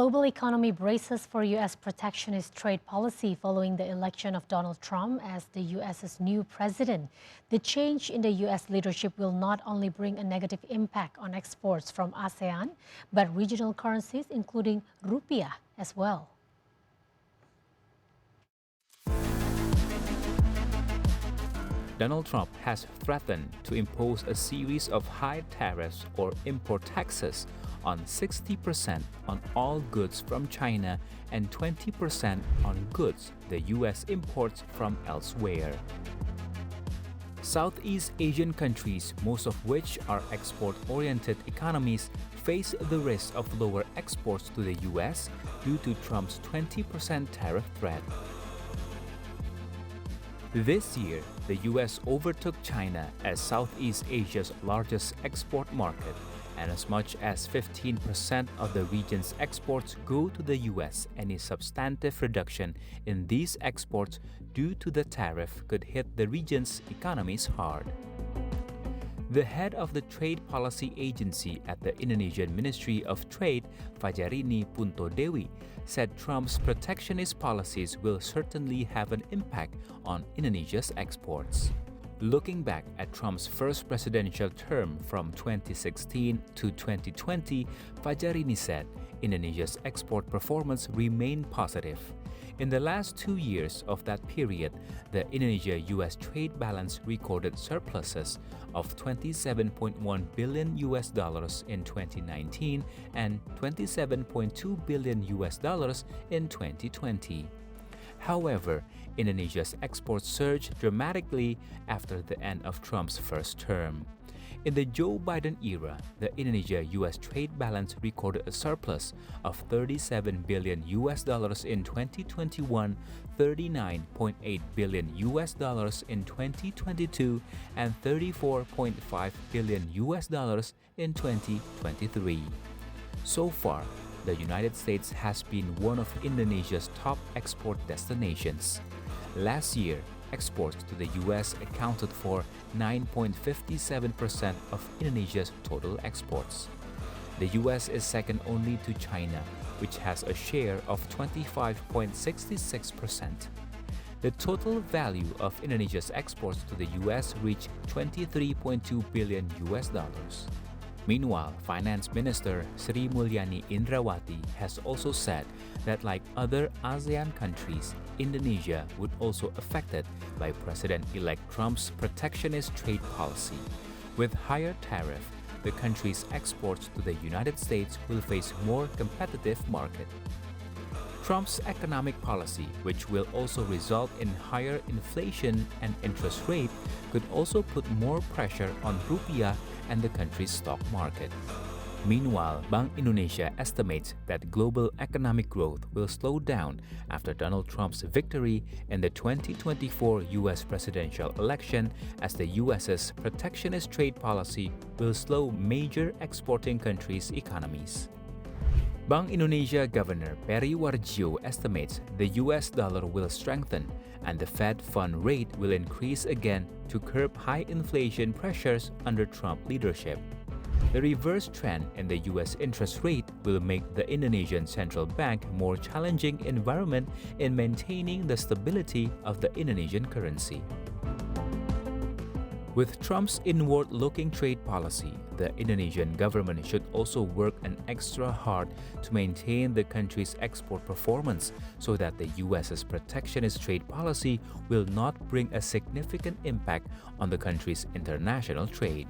global economy braces for U.S. protectionist trade policy following the election of Donald Trump as the U.S.'s new president. The change in the U.S. leadership will not only bring a negative impact on exports from ASEAN, but regional currencies, including rupiah, as well. Donald Trump has threatened to impose a series of high tariffs or import taxes on 60% on all goods from China and 20% on goods the U.S. imports from elsewhere. Southeast Asian countries, most of which are export-oriented economies, face the risk of lower exports to the U.S. due to Trump's 20% tariff threat. This year, the U.S. overtook China as Southeast Asia's largest export market, and as much as 15% of the region's exports go to the U.S. Any substantive reduction in these exports due to the tariff could hit the region's economies hard. The head of the Trade Policy Agency at the Indonesian Ministry of Trade, Fajarini Puntodewi, said Trump's protectionist policies will certainly have an impact on Indonesia's exports. Looking back at Trump's first presidential term from 2016 to 2020, Fajarini said Indonesia's export performance remained positive. In the last 2 years of that period, the Indonesia-US trade balance recorded surpluses of $27.1 billion in 2019 and $27.2 billion in 2020. However, Indonesia's exports surged dramatically after the end of Trump's first term. In the Joe Biden era, the Indonesia-US trade balance recorded a surplus of $37 billion in 2021, $39.8 billion in 2022, and $34.5 billion in 2023. So far, the United States has been one of Indonesia's top export destinations. Last year, exports to the U.S. accounted for 9.57% of Indonesia's total exports. The U.S. is second only to China, which has a share of 25.66%. The total value of Indonesia's exports to the U.S. reached $23.2 billion. Meanwhile, Finance Minister Sri Mulyani Indrawati has also said that like other ASEAN countries, Indonesia would also affected by President-elect Trump's protectionist trade policy. With higher tariff, the country's exports to the United States will face more competitive market. Trump's economic policy, which will also result in higher inflation and interest rate, could also put more pressure on rupiah and the country's stock market. Meanwhile, Bank Indonesia estimates that global economic growth will slow down after Donald Trump's victory in the 2024 U.S. presidential election, as the U.S.'s protectionist trade policy will slow major exporting countries' economies. Bank Indonesia Governor Peri Warjio estimates the U.S. dollar will strengthen and the Fed fund rate will increase again to curb high inflation pressures under Trump leadership. The reverse trend in the U.S. interest rate will make the Indonesian central bank more challenging environment in maintaining the stability of the Indonesian currency. With Trump's inward-looking trade policy, the Indonesian government should also work an extra hard to maintain the country's export performance so that the U.S.'s protectionist trade policy will not bring a significant impact on the country's international trade.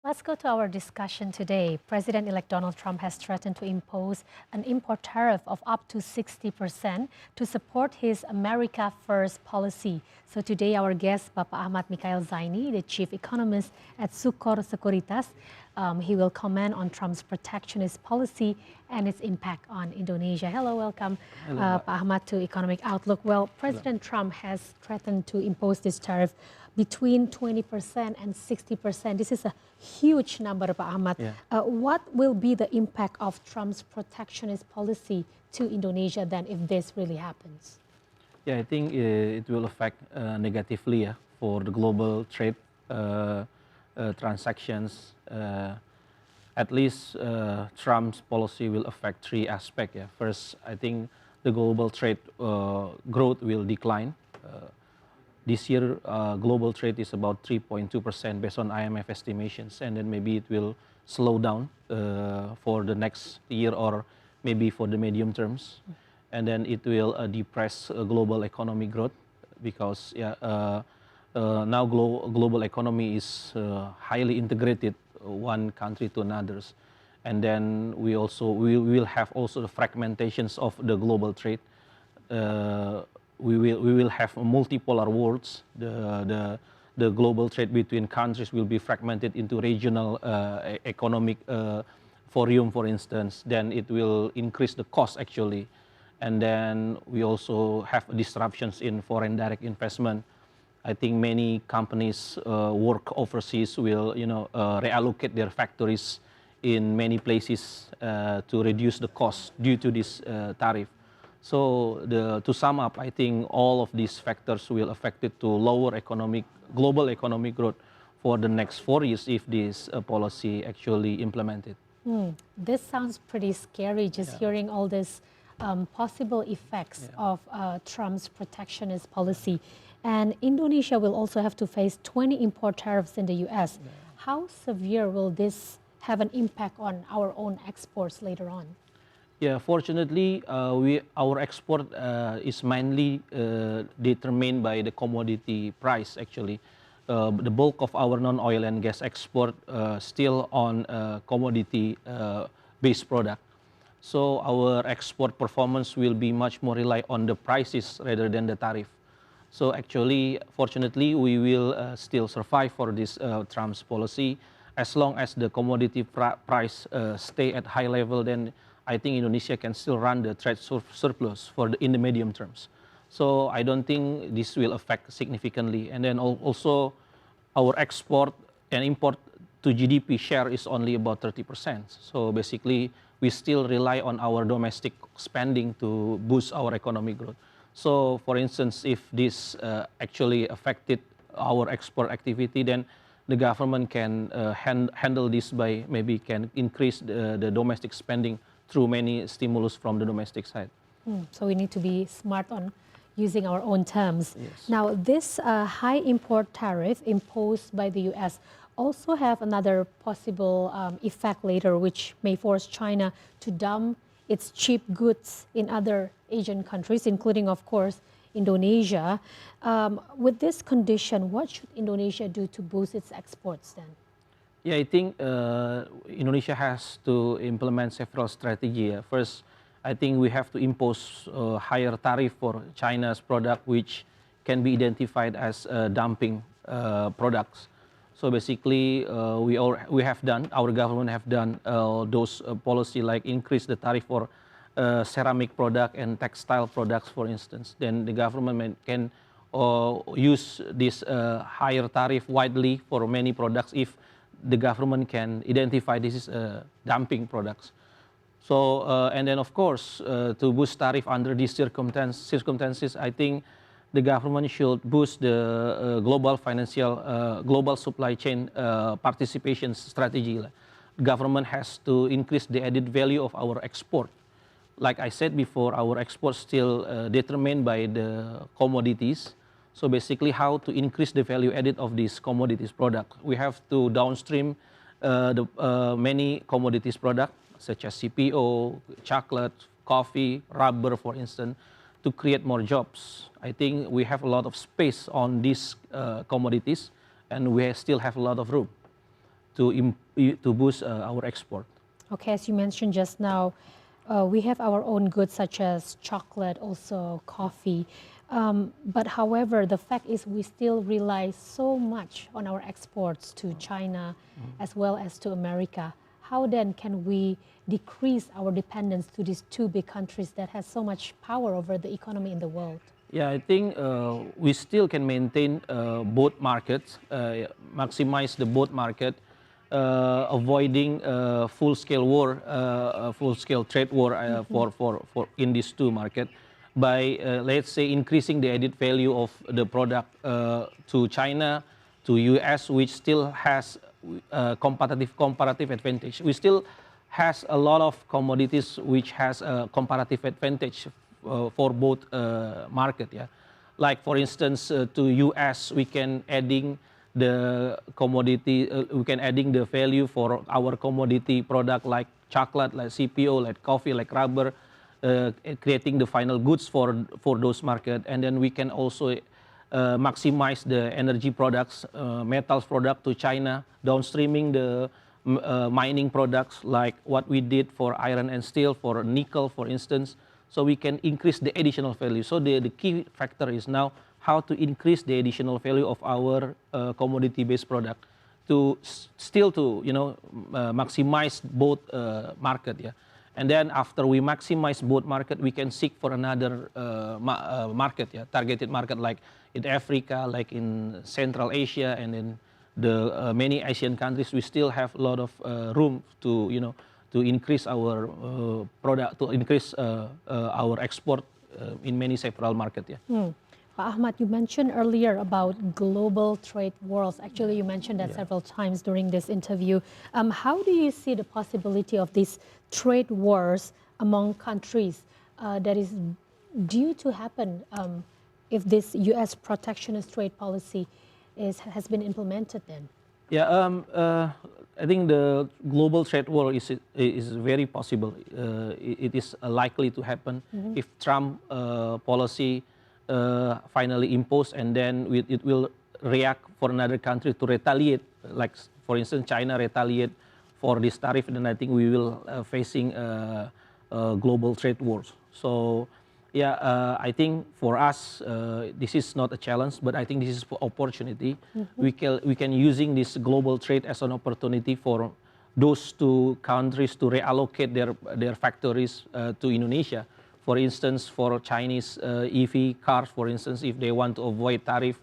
Let's go to our discussion today. President-elect Donald Trump has threatened to impose an import tariff of up to 60% to support his America First policy. So today our guest, Bapak Ahmad Mikail Zaini, the chief economist at Sucor Sekuritas, he will comment on Trump's protectionist policy and its impact on Indonesia. Hello, welcome, Pak Ahmad, to Economic Outlook. Well, President Trump has threatened to impose this tariff between 20% and 60%. This is a huge number, Pak Ahmad. What will be the impact of Trump's protectionist policy to Indonesia then if this really happens? Yeah, I think it will affect negatively for the global trade transactions. At least Trump's policy will affect three aspects. Yeah. First, I think the global trade growth will decline. This year, global trade is about 3.2% based on IMF estimations, and then maybe it will slow down for the next year or maybe for the medium terms. And then it will depress global economic growth because now global economy is highly integrated, one country to another's. And then we will have also the fragmentations of the global trade. We will have multipolar worlds. The global trade between countries will be fragmented into regional economic forum, for instance. Then it will increase the cost actually. And then we also have disruptions in foreign direct investment. I think many companies work overseas will reallocate their factories in many places to reduce the cost due to this tariff. So to sum up, I think all of these factors will affect it to lower global economic growth for the next 4 years if this policy actually implemented. This sounds pretty scary, just hearing all this possible effects of Trump's protectionist policy. And Indonesia will also have to face 20 import tariffs in the US. How severe will this have an impact on our own exports later on? Yeah, fortunately, our export is mainly determined by the commodity price actually. The bulk of our non-oil and gas export still on commodity based product. So our export performance will be much more rely on the prices rather than the tariff. So actually, fortunately, we will still survive for this Trump's policy. As long as the commodity price stay at high level, then I think Indonesia can still run the trade surplus in the medium terms. So I don't think this will affect significantly. And then also our export and import to GDP share is only about 30%. So basically, we still rely on our domestic spending to boost our economic growth. So for instance, if this actually affected our export activity, then the government can handle this by maybe can increase the domestic spending through many stimulus from the domestic side. So we need to be smart on using our own terms. Yes. Now, this high import tariff imposed by the US also have another possible effect later, which may force China to dump its cheap goods in other Asian countries, including, of course, Indonesia. With this condition, what should Indonesia do to boost its exports then? Yeah, I think Indonesia has to implement several strategies. First, I think we have to impose a higher tariff for China's product, which can be identified as dumping products. So basically, our government have done those policy like increase the tariff for ceramic product and textile products, for instance. Then the government can use this higher tariff widely for many products if the government can identify this is dumping products. So and then of course to boost tariff under these circumstances, I think the government should boost the global supply chain participation strategy. Government has to increase the added value of our export. Like I said before, our export still determined by the commodities. So basically, how to increase the value added of these commodities product? We have to downstream many commodities product such as CPO, chocolate, coffee, rubber, for instance, to create more jobs. I think we have a lot of space on these commodities, and we still have a lot of room to boost our export. Okay, as you mentioned just now, we have our own goods such as chocolate, also coffee. But however, the fact is we still rely so much on our exports to China as well as to America. How then can we decrease our dependence to these two big countries that has so much power over the economy in the world? Yeah, I think we still can maintain both markets, maximize the both market. avoiding full-scale war, full-scale trade war for in these two markets by let's say increasing the added value of the product to China, to US, which still has comparative advantage. We still has a lot of commodities which has a comparative advantage for both market. Yeah, like for instance to US we can adding the commodity, we can adding the value for our commodity product like chocolate, like CPO, like coffee, like rubber, creating the final goods for those market, and then we can also maximize the energy products, metals product to China, downstreaming the mining products like what we did for iron and steel, for nickel, for instance. So we can increase the additional value. So the key factor is now how to increase the additional value of our commodity-based product to still to maximize both market. Yeah, and then after we maximize both market, we can seek for another market. Yeah, targeted market like in Africa, like in Central Asia, and in the many Asian countries. We still have a lot of room to to increase our product, to increase our export in many several markets. Yeah. Ahmad, you mentioned earlier about global trade wars. Actually, you mentioned that several times during this interview. How do you see the possibility of these trade wars among countries that is due to happen if this U.S. protectionist trade policy has been implemented then? Yeah, I think the global trade war is very possible. It is likely to happen if Trump policy finally imposed, and then it will react for another country to retaliate, like for instance China retaliate for this tariff, then I think we will facing global trade wars. So yeah, I think for us this is not a challenge, but I think this is for opportunity. We can using this global trade as an opportunity for those two countries to reallocate their factories to Indonesia. For instance, for Chinese EV cars, for instance, if they want to avoid tariff,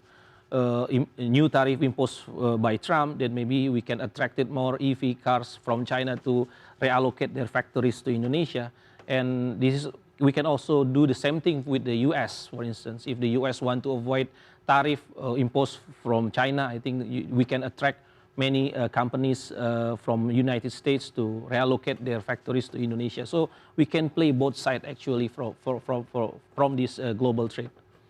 new tariff imposed by Trump, then maybe we can attract more EV cars from China to reallocate their factories to Indonesia. And this is, we can also do the same thing with the US, for instance. If the US want to avoid tariff imposed from China, I think we can attract many companies from United States to reallocate their factories to Indonesia. So we can play both sides actually from this global trade.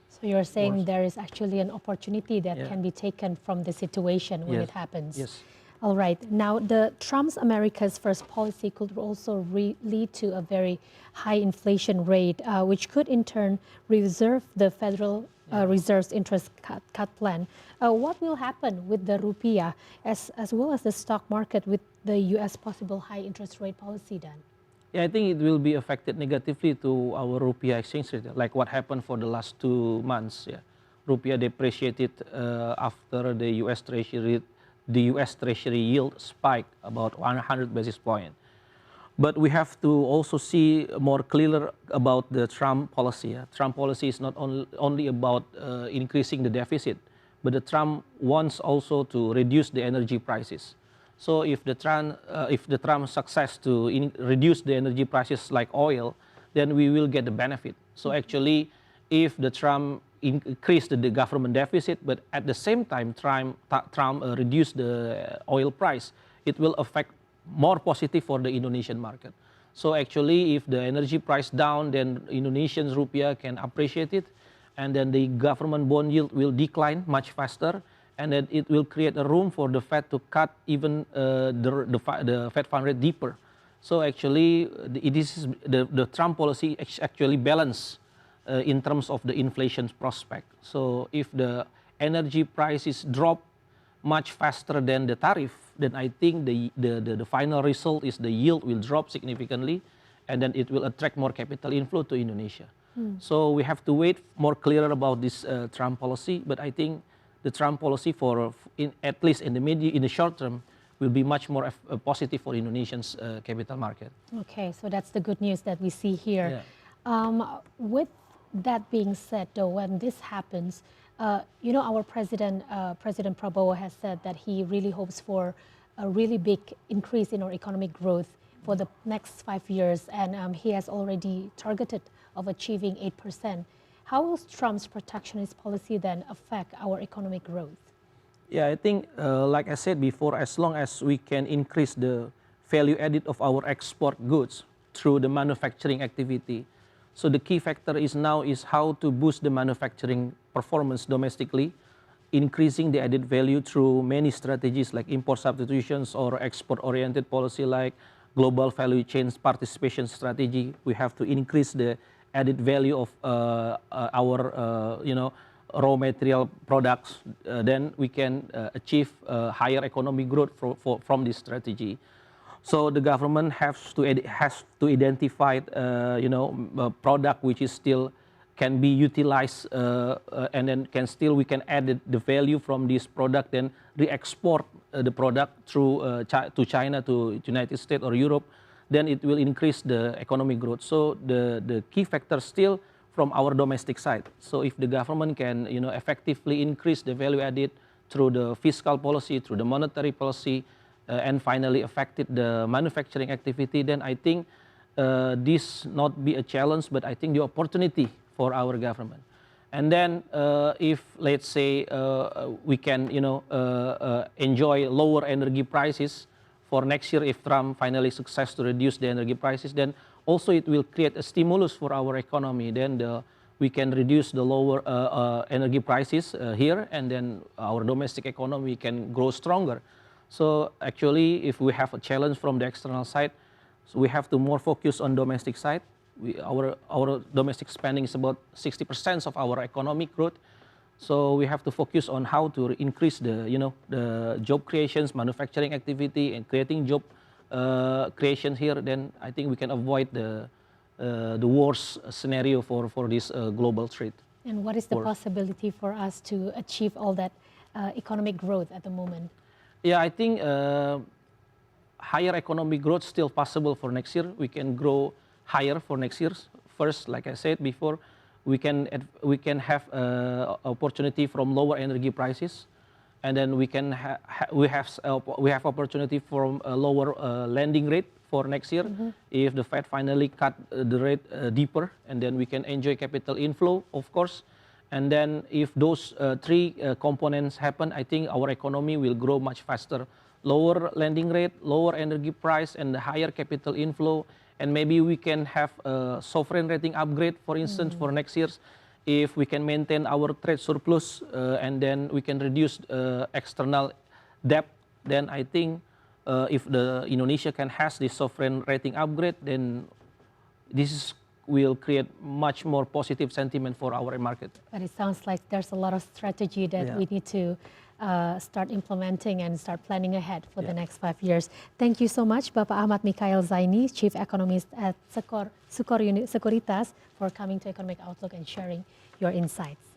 So you're saying there is actually an opportunity that can be taken from the situation when Yes. it happens. Yes. All right. Now, the Trump's America's First policy could also lead to a very high inflation rate, which could in turn reserve the Federal Reserve's interest cut plan. What will happen with the rupiah as well as the stock market with the U.S. possible high interest rate policy then? Yeah, I think it will be affected negatively to our rupiah exchange rate, like what happened for the last 2 months. Yeah, rupiah depreciated after the U.S. Treasury yield spiked about 100 basis points. But we have to also see more clear about the Trump policy. Trump policy is not only about increasing the deficit, but the Trump wants also to reduce the energy prices. So if the Trump success to reduce the energy prices like oil, then we will get the benefit. So actually, if the Trump increase the government deficit, but at the same time Trump reduce the oil price, it will affect more positive for the Indonesian market. So actually, if the energy price down, then Indonesian rupiah can appreciate it, and then the government bond yield will decline much faster, and then it will create a room for the Fed to cut even the Fed fund rate deeper. So actually, the Trump policy actually balance in terms of the inflation prospect. So if the energy prices drop much faster than the tariff, then I think the final result is the yield will drop significantly, and then it will attract more capital inflow to Indonesia. So we have to wait more clearer about this Trump policy, but I think the Trump policy at least in the short term will be much more positive for Indonesians capital market. Okay, so that's the good news that we see here. Yeah. With that being said, though, when this happens, our President Prabowo has said that he really hopes for a really big increase in our economic growth for the next 5 years, and he has already targeted of achieving 8%. How will Trump's protectionist policy then affect our economic growth? Yeah, I think, like I said before, as long as we can increase the value added of our export goods through the manufacturing activity. So the key factor is now is how to boost the manufacturing performance domestically, increasing the added value through many strategies like import substitutions or export-oriented policy like global value chains participation strategy. We have to increase the added value of our, raw material products. Then we can achieve higher economic growth from this strategy. So the government has to identify, a product which is still can be utilized, and then we can add the value from this product, then re-export the product through to China, to United States or Europe. Then it will increase the economic growth. So the key factor still from our domestic side. So if the government can, effectively increase the value added through the fiscal policy, through the monetary policy, and finally affected the manufacturing activity, then I think this not be a challenge, but I think the opportunity for our government. And then if, let's say, we can, enjoy lower energy prices for next year, if Trump finally success to reduce the energy prices, then also it will create a stimulus for our economy. Then we can reduce the lower energy prices here, and then our domestic economy can grow stronger. So actually, if we have a challenge from the external side, so we have to more focus on domestic side. Our domestic spending is about 60% of our economic growth. So we have to focus on how to increase the job creations, manufacturing activity, and creating job creation here. Then I think we can avoid the worst scenario for this global trade. And what is the possibility for us to achieve all that economic growth at the moment? Yeah, I think higher economic growth still possible for next year. We can grow higher for next year. First, like I said before, we can have opportunity from lower energy prices, and then we have opportunity from a lower lending rate for next year. If the Fed finally cut the rate deeper, and then we can enjoy capital inflow, of course. And then if those three components happen, I think our economy will grow much faster. Lower lending rate, lower energy price, and the higher capital inflow. And maybe we can have a sovereign rating upgrade, for instance, for next year. If we can maintain our trade surplus, and then we can reduce external debt, then I think if the Indonesia can has this sovereign rating upgrade, then this will create much more positive sentiment for our market. But it sounds like there's a lot of strategy that we need to start implementing and start planning ahead for the next 5 years. Thank you so much, Bapak Ahmad Mikail Zaini, Chief Economist at Sucor Sekuritas, for coming to Economic Outlook and sharing your insights.